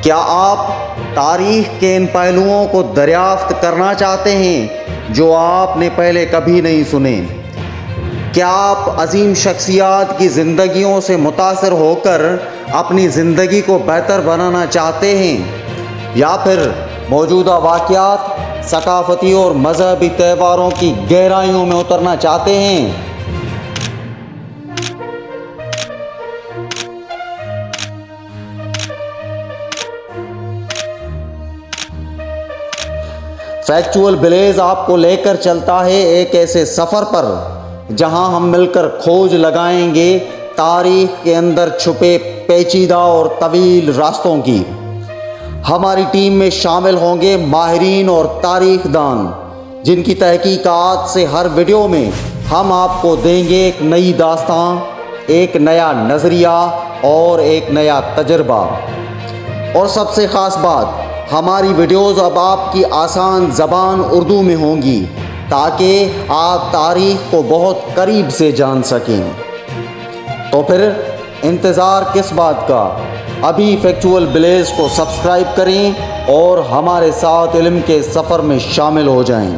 کیا آپ تاریخ کے ان پہلوؤں کو دریافت کرنا چاہتے ہیں جو آپ نے پہلے کبھی نہیں سنے؟ کیا آپ عظیم شخصیات کی زندگیوں سے متاثر ہو کر اپنی زندگی کو بہتر بنانا چاہتے ہیں، یا پھر موجودہ واقعات، ثقافتی اور مذہبی تہواروں کی گہرائیوں میں اترنا چاہتے ہیں؟ فیکچول بلیز آپ کو لے کر چلتا ہے ایک ایسے سفر پر جہاں ہم مل کر کھوج لگائیں گے تاریخ کے اندر چھپے پیچیدہ اور طویل راستوں کی۔ ہماری ٹیم میں شامل ہوں گے ماہرین اور تاریخ دان، جن کی تحقیقات سے ہر ویڈیو میں ہم آپ کو دیں گے ایک نئی داستان، ایک نیا نظریہ اور ایک نیا تجربہ۔ اور سب سے خاص بات، ہماری ویڈیوز اب آپ کی آسان زبان اردو میں ہوں گی تاکہ آپ تاریخ کو بہت قریب سے جان سکیں۔ تو پھر انتظار کس بات کا؟ ابھی فیکچول بلیز کو سبسکرائب کریں اور ہمارے ساتھ علم کے سفر میں شامل ہو جائیں۔